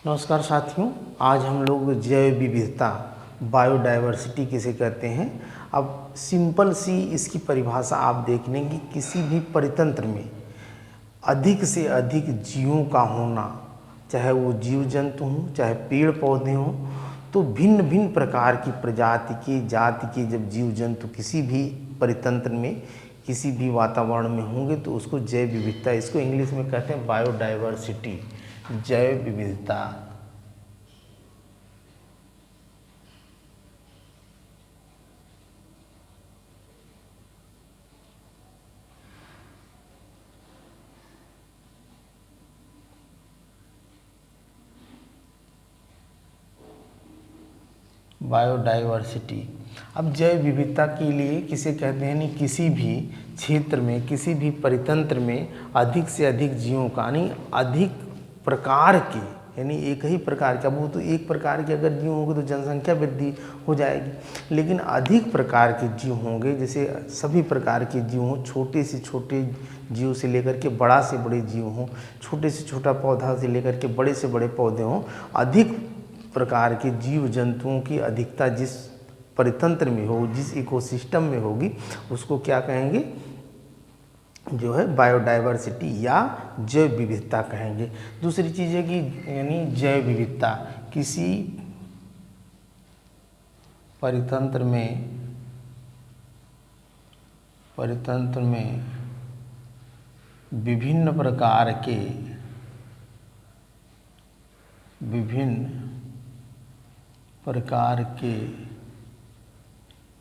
नमस्कार साथियों, आज हम लोग जैव विविधता बायोडाइवर्सिटी किसे कहते हैं। अब सिंपल सी इसकी परिभाषा आप देख लें कि किसी भी परितंत्र में अधिक से अधिक जीवों का होना, चाहे वो जीव जंतु हों चाहे पेड़ पौधे हों, तो भिन्न भिन्न प्रकार की प्रजाति के जाति के जब जीव जंतु किसी भी परितंत्र में किसी भी वातावरण में होंगे तो उसको जैव विविधता, इसको इंग्लिश में कहते हैं बायोडाइवर्सिटी, जैव विविधता। बायोडाइवर्सिटी। अब जैव विविधता के लिए किसे कहते हैं, नहीं किसी भी क्षेत्र में किसी भी परितंत्र में अधिक से अधिक जीवों का, यानी अधिक प्रकार के, यानी एक ही प्रकार का, वो तो एक प्रकार के अगर जीव होंगे तो जनसंख्या वृद्धि हो जाएगी, लेकिन अधिक प्रकार के जीव होंगे, जैसे सभी प्रकार के जीव हों, छोटे से छोटे जीव से लेकर के बड़ा से बड़े जीव हों, छोटे से छोटा पौधा से लेकर के बड़े से बड़े पौधे हों, अधिक प्रकार के जीव जंतुओं की अधिकता जिस परितंत्र में हो, जिस इकोसिस्टम में होगी, उसको क्या कहेंगे, जो है बायोडाइवर्सिटी या जैव विविधता कहेंगे। दूसरी चीज़ है कि यानी जैव विविधता किसी परितंत्र में विभिन्न प्रकार के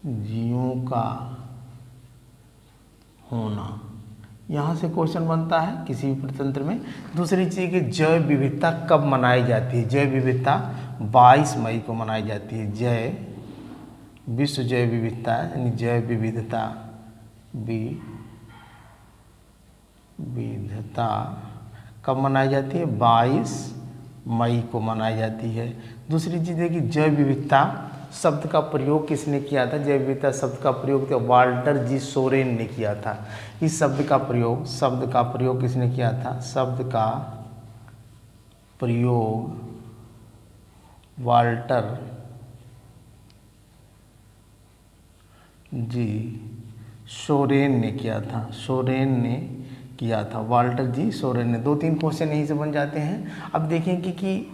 जीवों का होना। यहाँ से क्वेश्चन बनता है किसी भी परितंत्र में। दूसरी चीज़ कि जैव विविधता कब मनाई जाती है। जैव विविधता 22 मई को मनाई जाती है। विश्व जैव विविधता यानी जैव विविधता कब मनाई जाती है, 22 मई को मनाई जाती है। दूसरी चीज़ है कि जैव विविधता शब्द का प्रयोग किसने किया था। जैव विविधता शब्द का प्रयोग तो वाल्टर जी सोरेन ने किया था। इस शब्द का प्रयोग किसने किया था। शब्द का प्रयोग वाल्टर जी सोरेन ने किया था। वाल्टर जी सोरेन ने। 2-3 क्वेश्चन यहीं से बन जाते हैं। अब देखें कि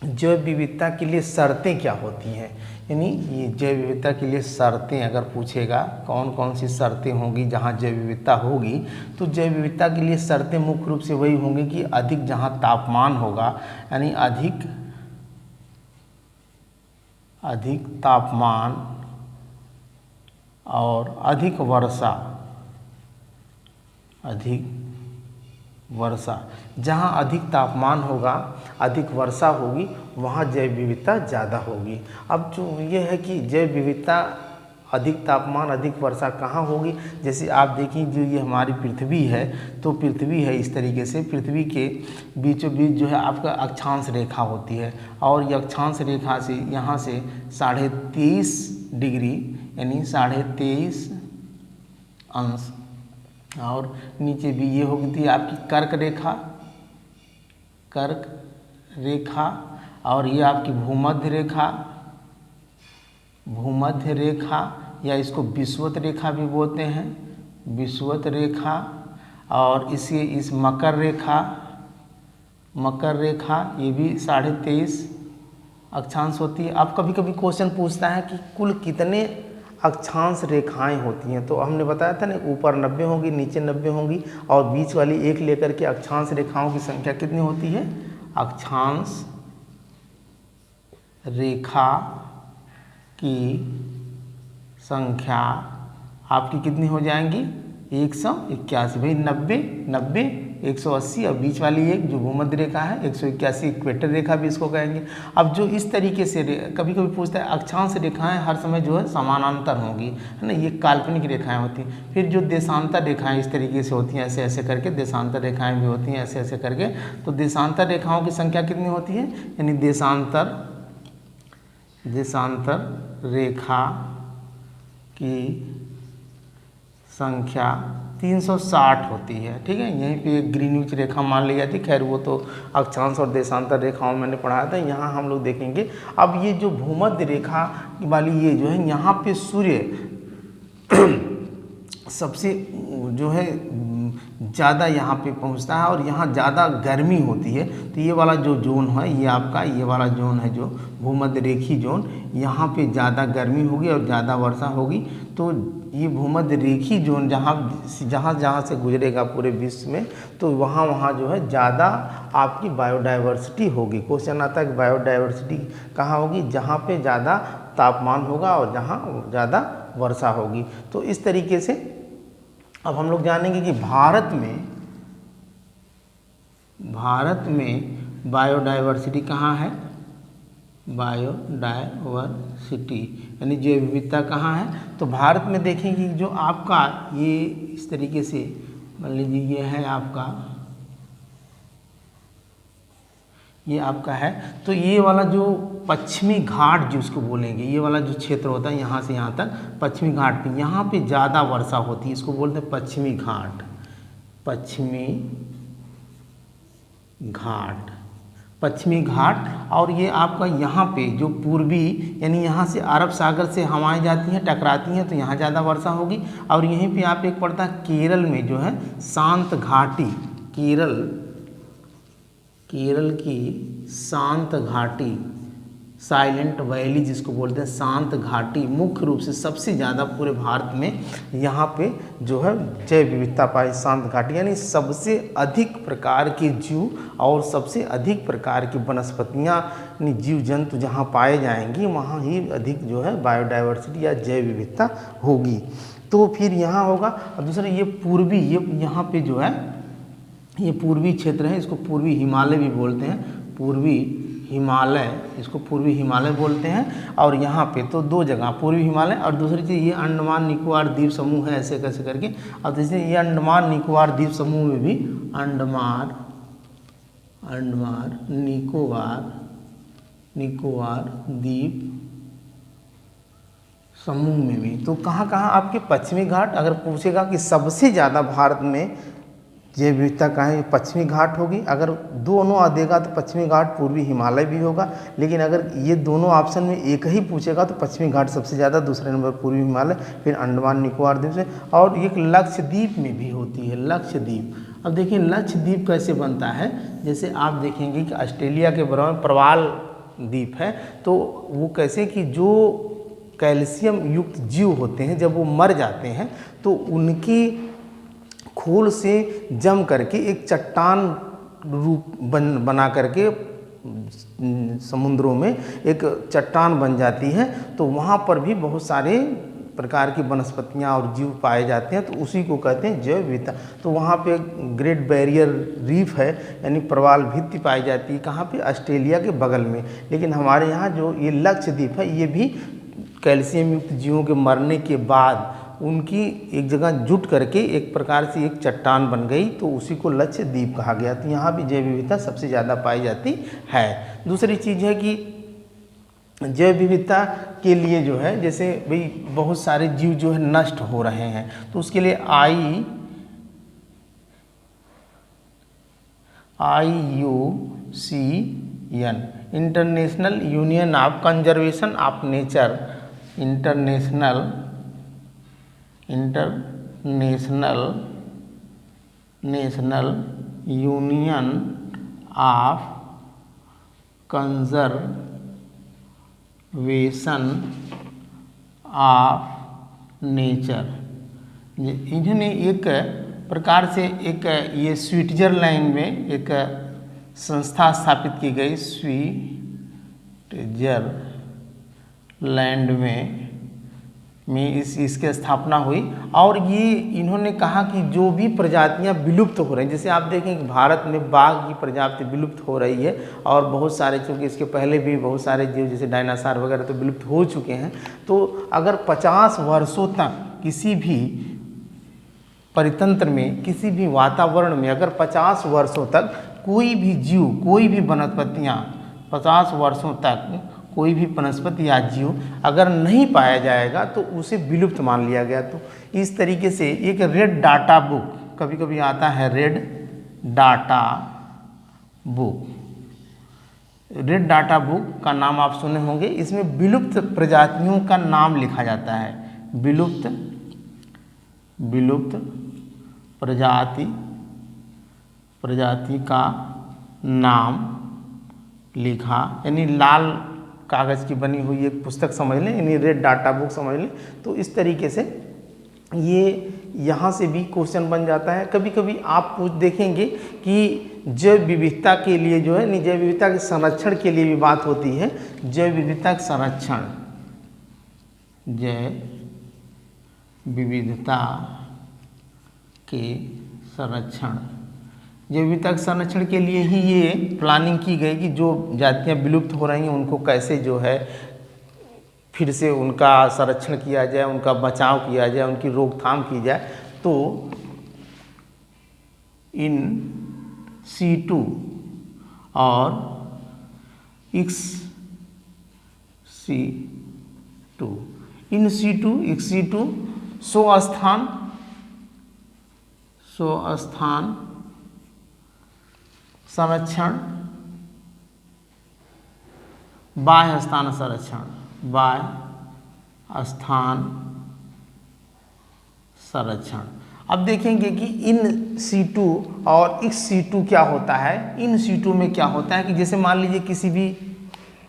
जैव विविधता के लिए शर्तें क्या होती हैं, यानी ये जैव विविधता के लिए शर्तें अगर पूछेगा कौन कौन सी शर्तें होंगी जहाँ जैव विविधता होगी, तो जैव विविधता के लिए शर्तें मुख्य रूप से वही होंगी कि अधिक जहाँ तापमान होगा, यानी अधिक तापमान और अधिक वर्षा, जहाँ अधिक तापमान होगा अधिक वर्षा होगी वहाँ जैव विविधता ज़्यादा होगी। अब जो ये है कि जैव विविधता अधिक तापमान अधिक वर्षा कहाँ होगी, जैसे आप देखें जो ये हमारी पृथ्वी है, तो पृथ्वी है इस तरीके से, पृथ्वी के बीचों बीच जो है आपका अक्षांश रेखा होती है, और ये अक्षांश रेखा से यहाँ से 23.5 डिग्री यानी 23.5 अंश, और नीचे भी ये होगी आपकी कर्क रेखा, और ये आपकी भूमध्य रेखा या इसको विषुवत रेखा भी बोलते हैं, विषुवत रेखा, और इस मकर रेखा ये भी 23.5 अक्षांश होती है। अब कभी कभी क्वेश्चन पूछता है कि कुल कितने अक्षांश रेखाएं होती हैं, तो हमने बताया था ना, ऊपर 90 होंगी, नीचे 90 होंगी, और बीच वाली एक लेकर के अक्षांश रेखाओं की संख्या कितनी होती है। अक्षांश रेखा की संख्या आपकी कितनी हो जाएंगी, 181। भाई 90, 180, और बीच वाली एक जो भूमध्य रेखा है 181, इक्वेटर रेखा भी इसको कहेंगे। अब जो इस तरीके से कभी कभी पूछता है अक्षांश रेखाएं हर समय जो है समानांतर होंगी, है ना, ये काल्पनिक रेखाएं होती हैं। फिर जो देशांतर रेखाएं इस तरीके से होती हैं, ऐसे ऐसे करके देशांतर रेखाएं भी होती हैं, ऐसे ऐसे करके। तो देशांतर रेखाओं की संख्या कितनी होती है, यानी देशांतर रेखा की संख्या 360 होती है। ठीक है, यहीं पे एक ग्रीनविच रेखा मान ली जाती है। खैर वो तो अक्षांश और देशांतर रेखाओं में मैंने पढ़ाया था। यहाँ हम लोग देखेंगे अब ये जो भूमध्य रेखा वाली ये जो है, यहाँ पे सूर्य सबसे जो है ज़्यादा यहाँ पे पहुँचता है और यहाँ ज़्यादा गर्मी होती है। तो ये वाला जो जोन है, ये आपका ये वाला जोन है जो भूमध्य रेखी जोन, यहाँ पे ज़्यादा गर्मी होगी और ज़्यादा वर्षा होगी। तो ये भूमध्य रेखी जोन जहाँ से गुजरेगा पूरे विश्व में, तो वहाँ जो है ज़्यादा आपकी बायोडाइवर्सिटी होगी। क्वेश्चन आता है कि बायोडाइवर्सिटी कहाँ होगी? जहाँ पे ज़्यादा तापमान होगा और जहाँ ज़्यादा वर्षा होगी। तो इस तरीके से अब हम लोग जानेंगे कि भारत में बायोडाइवर्सिटी कहाँ है? बायोडाइवर्सिटी यानी जैव विविधता कहाँ है? तो भारत में देखेंगे जो आपका ये इस तरीके से मान लीजिए ये है आपका, ये आपका है। तो ये वाला जो पश्चिमी घाट जिसको बोलेंगे, ये वाला जो क्षेत्र होता है यहाँ से यहाँ तक पश्चिमी घाट पे, यहाँ पे ज़्यादा वर्षा होती है। इसको बोलते हैं पश्चिमी घाट। पश्चिमी घाट और ये आपका यहाँ पे जो पूर्वी यानी यहाँ से अरब सागर से हवाएं जाती हैं, टकराती हैं, तो यहाँ ज़्यादा वर्षा होगी। और यहीं पे आप एक पड़ता है केरल में जो है शांत घाटी, केरल की शांत घाटी, साइलेंट वैली जिसको बोलते हैं, शांत घाटी मुख्य रूप से सबसे ज़्यादा पूरे भारत में यहाँ पे जो है जैव विविधता पाई। शांत घाटी यानी सबसे अधिक प्रकार के जीव और सबसे अधिक प्रकार की वनस्पतियाँ यानी जीव जंतु जहाँ पाए जाएंगी, वहाँ ही अधिक जो है बायोडाइवर्सिटी या जैव विविधता होगी। तो फिर यहाँ होगा। और दूसरा ये पूर्वी, ये यहाँ पे जो है ये पूर्वी क्षेत्र है, इसको पूर्वी हिमालय भी बोलते हैं। पूर्वी हिमालय, इसको पूर्वी हिमालय बोलते हैं। और यहाँ पे तो दो जगह पूर्वी हिमालय और दूसरी चीज़ ये अंडमान निकोबार द्वीप समूह है, ऐसे कैसे करके। और तीसरी ये अंडमान निकोबार द्वीप समूह में भी अंडमान निकोबार द्वीप समूह में भी। तो कहाँ आपके पश्चिमी घाट, अगर पूछेगा कि सबसे ज़्यादा भारत में जैव विविधता कहाँ है, पश्चिमी घाट होगी। अगर दोनों आ देगा तो पश्चिमी घाट पूर्वी हिमालय भी होगा। लेकिन अगर ये दोनों ऑप्शन में एक ही पूछेगा तो पश्चिमी घाट सबसे ज़्यादा, दूसरे नंबर पूर्वी हिमालय, फिर अंडमान निकोबार द्वीप से। और एक लक्षद्वीप में भी होती है, लक्षद्वीप। अब देखिए लक्षद्वीप कैसे बनता है, जैसे आप देखेंगे कि ऑस्ट्रेलिया के बराबर प्रवाल द्वीप है। तो वो कैसे कि जो कैल्शियम युक्त जीव होते हैं जब वो मर जाते हैं तो उनकी खोल से जम करके एक चट्टान रूप बना करके समुद्रों में एक चट्टान बन जाती है। तो वहाँ पर भी बहुत सारे प्रकार की वनस्पतियाँ और जीव पाए जाते हैं। तो उसी को कहते हैं जैव विविधता। तो वहाँ पे ग्रेट बैरियर रीफ है यानी प्रवाल भित्ति पाई जाती है। कहाँ पे? ऑस्ट्रेलिया के बगल में। लेकिन हमारे यहाँ जो ये लक्षद्वीप है, ये भी कैल्शियम युक्त जीवों के मरने के बाद उनकी एक जगह जुट करके एक प्रकार से एक चट्टान बन गई, तो उसी को लक्षद्वीप कहा गया। तो यहाँ भी जैव विविधता सबसे ज़्यादा पाई जाती है। दूसरी चीज़ है कि जैव विविधता के लिए जो है, जैसे भाई बहुत सारे जीव जो है नष्ट हो रहे हैं, तो उसके लिए IUCN international union of conservation of nature, international union of conservation of nature, इन्होंने एक प्रकार से एक ये स्विट्जरलैंड में एक संस्था स्थापित की गई, स्विट्जरलैंड में इसकी स्थापना हुई। और ये इन्होंने कहा कि जो भी प्रजातियां विलुप्त हो रही हैं, जैसे आप देखें कि भारत में बाघ की प्रजाति विलुप्त हो रही है और बहुत सारे, चूँकि इसके पहले भी बहुत सारे जीव जैसे डायनासोर वगैरह तो विलुप्त हो चुके हैं। तो अगर 50 वर्षों तक किसी भी परितंत्र में, किसी भी वातावरण में अगर 50 वर्षों तक कोई भी जीव, कोई भी वनस्पतियाँ 50 वर्षों तक कोई भी वनस्पति या जीव अगर नहीं पाया जाएगा तो उसे विलुप्त मान लिया गया। तो इस तरीके से एक रेड डाटा बुक, कभी कभी आता है red data book, red data book का नाम आप सुने होंगे। इसमें विलुप्त प्रजातियों का नाम लिखा जाता है, विलुप्त प्रजाति का नाम लिखा, यानी लाल कागज़ की बनी हुई एक पुस्तक समझ लें, यानी रेड डाटा बुक समझ लें। तो इस तरीके से ये यहाँ से भी क्वेश्चन बन जाता है। कभी कभी आप देखेंगे कि जैव विविधता के लिए जो है, जैव विविधता के संरक्षण के लिए भी बात होती है। जैव विविधता के संरक्षण, जैव विविधता के संरक्षण, जैव विविधता के संरक्षण के लिए ही ये प्लानिंग की गई कि जो जातियाँ विलुप्त हो रही हैं उनको कैसे जो है फिर से उनका संरक्षण किया जाए, उनका बचाव किया जाए, उनकी रोकथाम की जाए। तो इन सीटू और ex situ, in situ ex situ स्वस्थान संरक्षण, बाह्य स्थान संरक्षण, बाह्य स्थान संरक्षण। अब देखेंगे कि इन सीटू और एक्स सीटू क्या होता है। इन सीटू में क्या होता है कि जैसे मान लीजिए किसी भी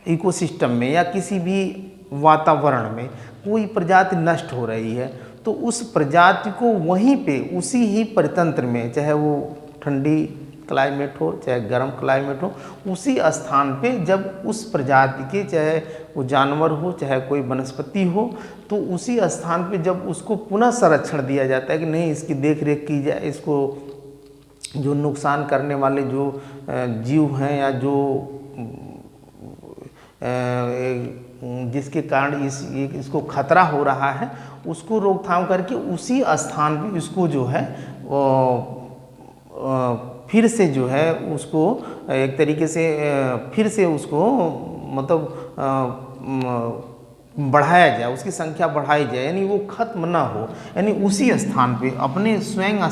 इकोसिस्टम में या किसी भी वातावरण में कोई प्रजाति नष्ट हो रही है, तो उस प्रजाति को वहीं पे उसी ही परितंत्र में, चाहे वो ठंडी क्लाइमेट हो चाहे गर्म क्लाइमेट हो, उसी स्थान पे जब उस प्रजाति के, चाहे वो जानवर हो चाहे कोई वनस्पति हो, तो उसी स्थान पे जब उसको पुनः संरक्षण दिया जाता है कि नहीं इसकी देख रेख की जाए, इसको जो नुकसान करने वाले जो जीव हैं या जो जिसके कारण इसको खतरा हो रहा है, उसको रोकथाम करके उसी स्थान पे इसको जो है फिर से जो है उसको एक तरीके से फिर से उसको मतलब बढ़ाया जाए, उसकी संख्या बढ़ाई जाए, यानी वो खत्म ना हो, यानी उसी स्थान पे अपने स्वयं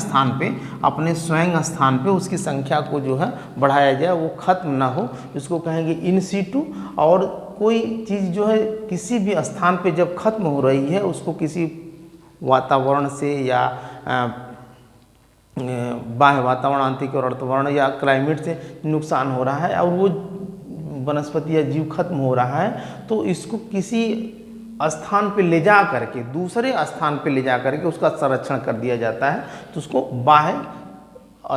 स्थान पे उसकी संख्या को जो है बढ़ाया जाए, वो खत्म ना हो, इसको कहेंगे इन सीटू। और कोई चीज़ जो है किसी भी स्थान पे जब खत्म हो रही है, उसको किसी वातावरण से या बाह्य वातावरण, आंतरिक और अर्धवातावरण या क्लाइमेट से नुकसान हो रहा है और वो वनस्पति या जीव खत्म हो रहा है, तो इसको किसी स्थान पे ले जा करके, दूसरे स्थान पे ले जा करके उसका संरक्षण कर दिया जाता है, तो उसको बाह्य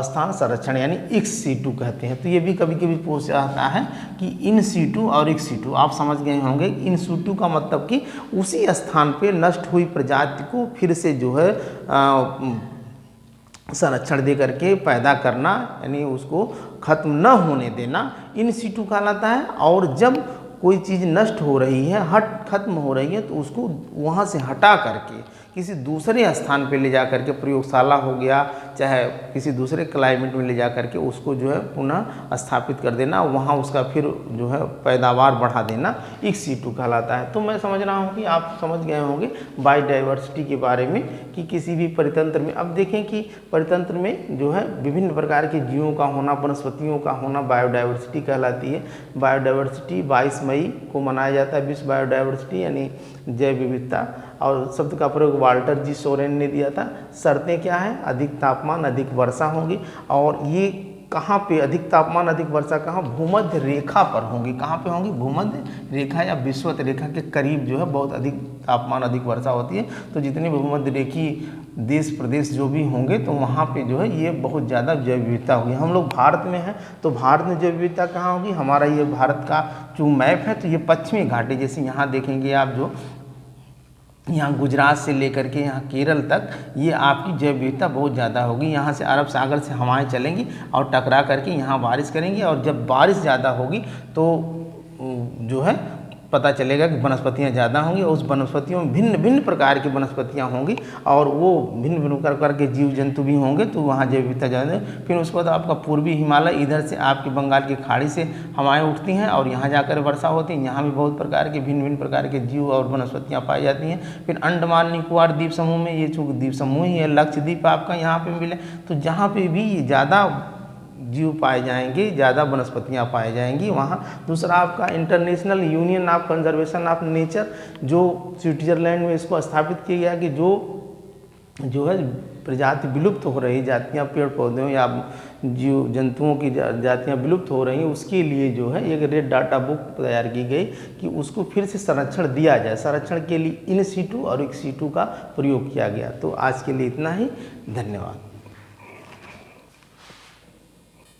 स्थान संरक्षण यानी एक्स सीटू कहते हैं। तो ये भी कभी कभी पूछ जाता है कि इन सीटू और एक्स सीटू, आप समझ गए होंगे। इन सीटू का मतलब कि उसी स्थान पे नष्ट हुई प्रजाति को फिर से जो है संरक्षण दे करके पैदा करना, यानी उसको खत्म न होने देना, इन सीटू कहलाता है। और जब कोई चीज़ नष्ट हो रही है, खत्म हो रही है, तो उसको वहाँ से हटा करके किसी दूसरे स्थान पे ले जा करके, प्रयोगशाला हो गया चाहे किसी दूसरे क्लाइमेट में ले जा करके उसको जो है पुनः स्थापित कर देना, वहाँ उसका फिर जो है पैदावार बढ़ा देना, एक्स सीटू कहलाता है। तो मैं समझ रहा हूँ कि आप समझ गए होंगे बायोडाइवर्सिटी के बारे में कि किसी भी परितंत्र में। अब देखें कि परितंत्र में जो है विभिन्न प्रकार के जीवों का होना, वनस्पतियों का होना बायोडाइवर्सिटी कहलाती है। बायोडाइवर्सिटी 22 मई को मनाया जाता है, विश्व बायोडाइवर्सिटी यानी जैव विविधता। और शब्द का प्रयोग वाल्टर जी सोरेन ने दिया था। शर्तें क्या हैं? अधिक तापमान, अधिक वर्षा होगी। और ये कहाँ पे अधिक तापमान अधिक वर्षा कहाँ? भूमध्य रेखा पर होंगी। कहाँ पे होंगी? भूमध्य रेखा या विषुवत रेखा के करीब जो है बहुत अधिक तापमान अधिक वर्षा होती है। तो जितने भूमध्य रेखी देश प्रदेश जो भी होंगे तो वहाँ पे जो है ये बहुत ज़्यादा जैव विविधता होगी। हम लोग भारत में हैं तो भारत में जैव विविधता कहाँ होगी? हमारा ये भारत का जो मैप है तो ये पश्चिमी घाटी, जैसे यहाँ देखेंगे आप, जो यहाँ गुजरात से लेकर के यहाँ केरल तक, ये आपकी जैव विविधता बहुत ज़्यादा होगी। यहाँ से अरब सागर से हवाएं चलेंगी और टकरा करके यहाँ बारिश करेंगी, और जब बारिश ज़्यादा होगी तो जो है पता चलेगा कि वनस्पतियाँ ज़्यादा होंगी और उस वनस्पतियों में भिन्न भिन्न प्रकार की वनस्पतियाँ होंगी और वो भिन्न भिन्न प्रकार के जीव जंतु भी होंगे, तो वहाँ जैव विविधता ज़्यादा। फिर उसके बाद आपका पूर्वी हिमालय, इधर से आपकी बंगाल की खाड़ी से हवाएं उठती हैं और यहाँ जाकर वर्षा होती है। यहाँ भी बहुत प्रकार के भिन्न भिन्न प्रकार के जीव और वनस्पतियाँ पाई जाती हैं। फिर अंडमान निकोबार द्वीप समूह में, ये जो द्वीप समूह ही है, लक्षद्वीप आपका यहाँ पे मिले, तो जहाँ पे भी ज़्यादा जीव पाए जाएंगे, ज़्यादा वनस्पतियाँ पाई जाएंगी वहाँ। दूसरा आपका international union of conservation of nature, जो स्विट्जरलैंड में इसको स्थापित किया गया कि जो है प्रजाति विलुप्त हो रही जातियाँ, पेड़ पौधों या जीव जंतुओं की जातियाँ विलुप्त हो रही हैं, उसके लिए जो है एक रेड डाटा बुक तैयार की गई कि उसको फिर से संरक्षण दिया जाए। संरक्षण के लिए इन सीटू और एक्स सीटू का प्रयोग किया गया। तो आज के लिए इतना ही, धन्यवाद।